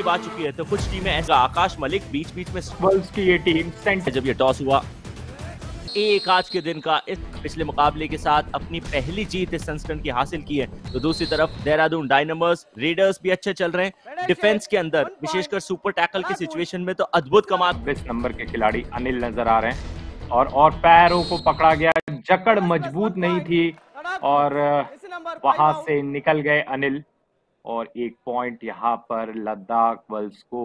करीब आ चुकी है, तो कुछ टीमें ऐसा आकाश मलिक बीच बीच में वल्स की ये टीम सेंटर जब ये टॉस हुआ एक आज के दिन का इस पिछले मुकाबले के साथ अपनी पहली जीत इस संस्करण की हासिल की है। तो दूसरी तरफ देहरादून डायनामोस रेडर्स भी अच्छे चल रहे हैं डिफेंस के अंदर, विशेषकर सुपर टैकल की सिचुएशन में तो अद्भुत कमाल। 20 नंबर के खिलाड़ी अनिल नजर आ रहे हैं और पैरों को पकड़ा गया, जकड़ मजबूत नहीं थी और वहां से निकल गए अनिल और 1 पॉइंट यहां पर लद्दाख वल्स को।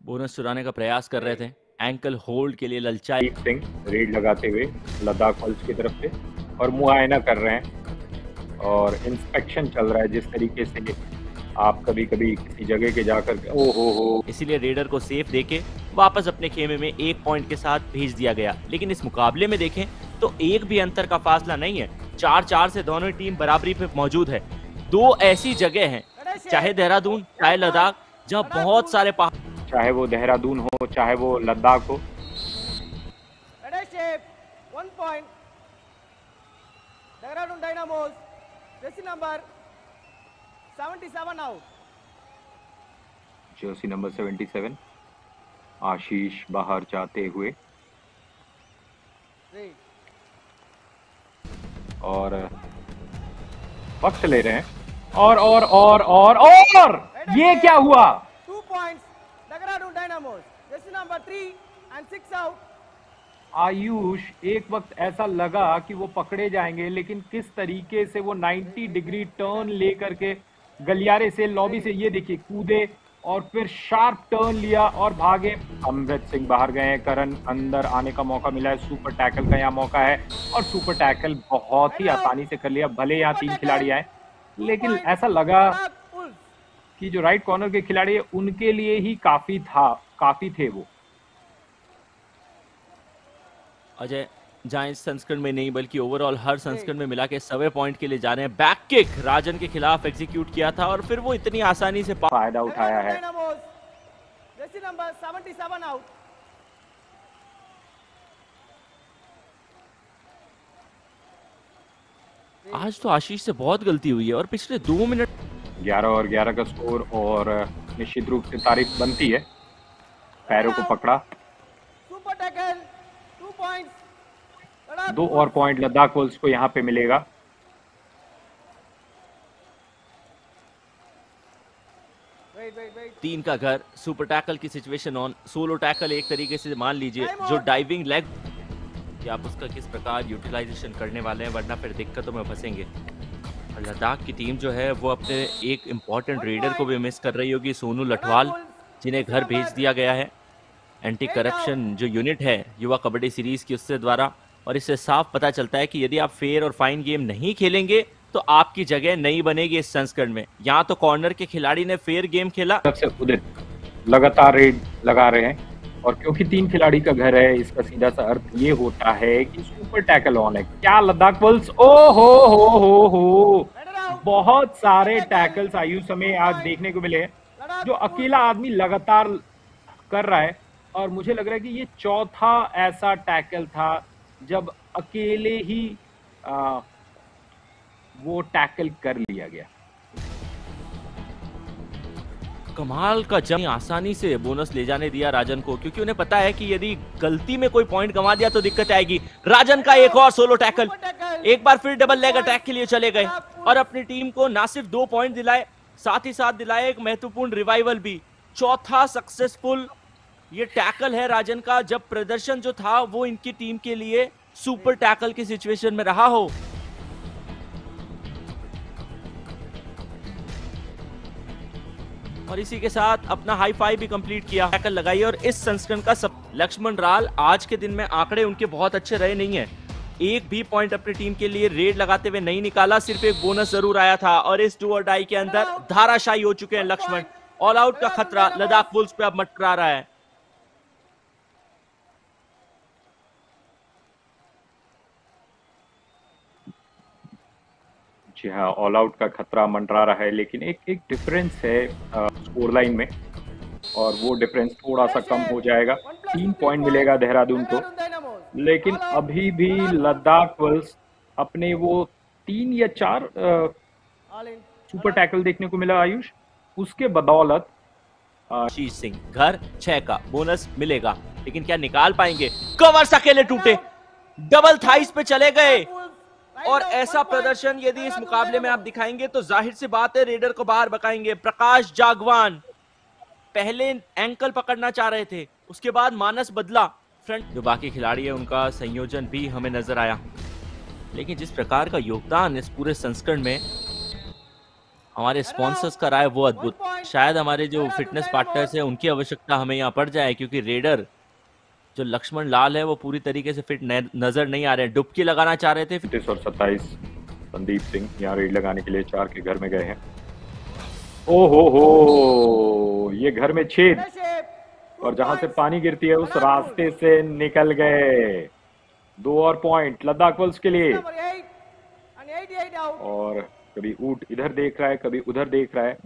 बोनस चुराने का प्रयास कर रहे थे, एंकल होल्ड के लिए ललचाए सिंह रेड लगाते हुए लद्दाख वल्स की तरफ से और मुआयना कर रहे हैं और इंस्पेक्शन चल रहा है जिस तरीके से आप कभी कभी किसी जगह के जाकर हो। इसीलिए रेडर को सेफ देके वापस अपने खेमे में 1 पॉइंट के साथ भेज दिया गया। लेकिन इस मुकाबले में देखें तो एक भी अंतर का फासला नहीं है, 4-4 से दोनों टीम बराबरी पे मौजूद है। 2 ऐसी जगह हैं, चाहे देहरादून चाहे लद्दाख, जहां बहुत सारे पहाड़, चाहे वो देहरादून हो चाहे वो लद्दाख हो। 1 point Dehradun Dynamos, Jersey number 77 out. Jersey number 77 आशीष बाहर जाते हुए और वक्त ले रहे हैं और ये क्या हुआ? 2 points Dehradun Dynamos, Jersey number 3 and 6 out. Ayush, एक वक्त ऐसा लगा कि वो पकड़े जाएंगे, लेकिन किस तरीके से वो 90 डिग्री टर्न लेकर के गलियारे से लॉबी से ये देखिए कूदे और फिर शार्प टर्न लिया और भागे। अमृत सिंह बाहर गए हैं, करण अंदर आने का मौका मिला है, सुपर टैकल का यहाँ मौका है और सुपर टैकल बहुत ही आसानी से कर लिया। भले यहाँ 3 खिलाड़ी आए, लेकिन ऐसा लगा कि जो राइट कॉर्नर के खिलाड़ी है उनके लिए ही काफी थे वो। अजय जहां इस संस्करण में नहीं बल्कि ओवरऑल हर संस्करण में मिला के 100 पॉइंट के लिए जा रहे हैं। बैक किक राजन के खिलाफ एग्जीक्यूट किया था और फिर वो इतनी आसानी से फायदा उठाया है। Jersey number 77 out. आज तो आशीष से बहुत गलती हुई है और पिछले 2 मिनट 11 और 11 का स्कोर और निश्चित रूप से तारीफ बनती है। पैरों को पकड़ा, सुपर टैकल, 2 पॉइंट्स। 2 और पॉइंट लद्दाख वल्स को यहाँ पे मिलेगा। तीन का घर, सुपर टैकल की सिचुएशन ऑन, सोलो टैकल एक तरीके से मान लीजिए जो डाइविंग लेग कि आप उसका किस प्रकार यूटिलाइजेशन करने वाले हैं, वरना फिर दिक्कतों में फंसेंगे। और लद्दाख की टीम जो है वो अपने एक इम्पॉर्टेंट रेडर को भी मिस कर रही होगी, सोनू लठवाल, जिन्हें घर भेज दिया गया है एंटी करप्शन जो यूनिट है युवा कबड्डी सीरीज की उससे द्वारा। और इससे साफ पता चलता है कि यदि आप फेयर और फाइन गेम नहीं खेलेंगे तो आपकी जगह नहीं बनेगी इस संस्करण में। यहाँ तो कॉर्नर के खिलाड़ी ने फेयर गेम खेला, उदित लगातार रेड लगा रहे हैं और क्योंकि 3 खिलाड़ी का घर है, इसका सीधा सा अर्थ ये होता है कि सुपर टैकल ऑन है। क्या लद्दाख वल्स, ओ हो बहुत सारे टैकल्स आयुष हमें आज देखने को मिले जो अकेला आदमी लगातार कर रहा है और मुझे लग रहा है कि ये चौथा ऐसा टैकल था जब अकेले ही वो टैकल कर लिया गया। कमाल का जंग, आसानी से बोनस ले जाने दिया राजन को, क्योंकि उन्हें पता है कि यदि गलती में कोई पॉइंट गंवा दिया तो दिक्कत आएगी। राजन का एक और सोलो टैकल, एक बार फिर डबल लेग अटैक के लिए चले गए और अपनी टीम को ना सिर्फ 2 पॉइंट दिलाए, साथ ही साथ दिलाए एक महत्वपूर्ण रिवाइवल भी। चौथा सक्सेसफुल ये टैकल है राजन का, जब प्रदर्शन जो था वो इनकी टीम के लिए सुपर टैकल की सिचुएशन में रहा हो। और इसी के साथ अपना हाई फाई भी कंप्लीट किया, टैकल लगाई और इस संस्करण का सब। लक्ष्मण राल आज के दिन में आंकड़े उनके बहुत अच्छे रहे नहीं है, एक भी पॉइंट अपनी टीम के लिए रेड लगाते हुए नहीं निकाला, सिर्फ एक बोनस जरूर आया था। और इस डू और डाई के अंदर धाराशायी हो चुके हैं लक्ष्मण। ऑल आउट का खतरा लद्दाख वुल्स पे अब मंडरा रहा है। जी हाँ, ऑल आउट का खतरा मंडरा रहा है, लेकिन एक डिफरेंस है स्कोर लाइन में और वो डिफरेंस थोड़ा सा कम हो जाएगा। 3 पॉइंट मिलेगा देहरादून को, लेकिन अभी भी लद्दाख वल्स अपने वो 3 या 4 All in. सुपर टैकल देखने को मिला आयुष, उसके बदौलत आशीष सिंह घर 6 का बोनस मिलेगा, लेकिन क्या निकाल पाएंगे? कवर्स अकेले टूटे, डबल थाइस पे चले गए। और ऐसा प्रदर्शन यदि इस मुकाबले में आप दिखाएंगे तो जाहिर सी बात है रेडर को बाहर बकाएंगे। प्रकाश जागवान पहले एंकल पकड़ना चाह रहे थे, उसके बाद मानस बदला। फ्रंट जो बाकी खिलाड़ी है उनका संयोजन भी हमें नजर आया, लेकिन जिस प्रकार का योगदान इस पूरे संस्करण में हमारे स्पॉन्सर्स का रहा है वो अद्भुत। शायद हमारे जो फिटनेस पार्टनर्स हैं उनकी आवश्यकता हमें यहाँ पड़ जाए, क्योंकि रेडर जो लक्ष्मण लाल है वो पूरी तरीके से फिट नजर नहीं आ रहे हैं। डुबकी लगाना चाह रहे थे। 29 और 27 संदीप सिंह यहाँ रेड लगाने के लिए 4 के घर में गए हैं। हो ये घर में छेद, और जहां से पानी गिरती है उस रास्ते से निकल गए। 2 और पॉइंट लद्दाख वल्स के लिए। Number 8 and 88 out. और कभी ऊट इधर देख रहा है, कभी उधर देख रहा है,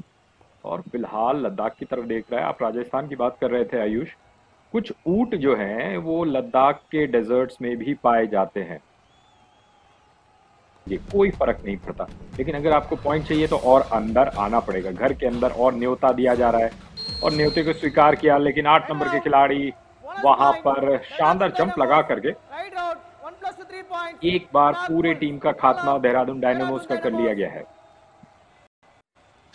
और फिलहाल लद्दाख की तरफ देख रहा है। आप राजस्थान की बात कर रहे थे आयुष, कुछ ऊंट जो हैं वो लद्दाख के डेजर्ट्स में भी पाए जाते हैं, ये कोई फर्क नहीं पड़ता। लेकिन अगर आपको पॉइंट चाहिए तो और अंदर आना पड़ेगा, घर के अंदर और न्योता दिया जा रहा है, और न्योते को स्वीकार किया। लेकिन 8 नंबर के खिलाड़ी वहां पर शानदार जंप लगा करके Right out. 1 plus 3 points. एक बार पूरे टीम का खात्मा देहरादून डायनामोस का कर लिया गया है।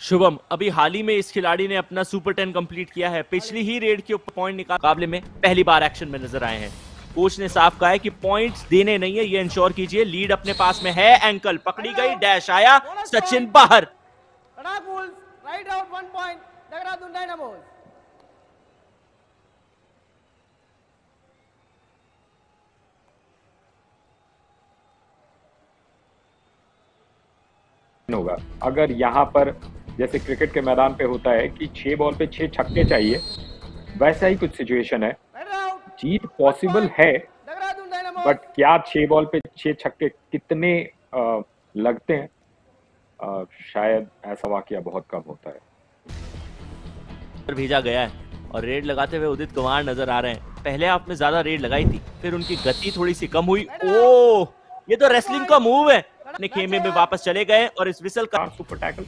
शुभम अभी हाल ही में इस खिलाड़ी ने अपना सुपर 10 कंप्लीट किया है। पिछली ही रेड के ऊपर पॉइंट निकाल मुकाबले में पहली बार एक्शन में नजर आए हैं। कोच ने साफ कहा है कि पॉइंट्स देने नहीं है, ये इंश्योर कीजिए लीड अपने पास में है। एंकल पकड़ी गई, डैश आया, सचिन बाहर। Ladakh Wolves. Right out. 1 point. Dehradun Dynamos. होगा अगर यहाँ पर जैसे क्रिकेट के मैदान पे होता है कि 6 बॉल पे 6 छक्के चाहिए, वैसा ही कुछ सिचुएशन है। Right out. जीत पॉसिबल है, Dehradun Dynamos. बट क्या 6 बॉल पे 6 छक्के कितने लगते हैं? शायद ऐसा वाकया बहुत कम होता है। भेजा गया है और रेड लगाते हुए उदित कुमार नजर आ रहे हैं। पहले हाफ में ज्यादा रेड लगाई थी, फिर उनकी गति थोड़ी सी कम हुई। ओह, ये तो रेसलिंग का मूव है। अपने खेमे में वापस चले गए और इस विसल का सुपर टैकल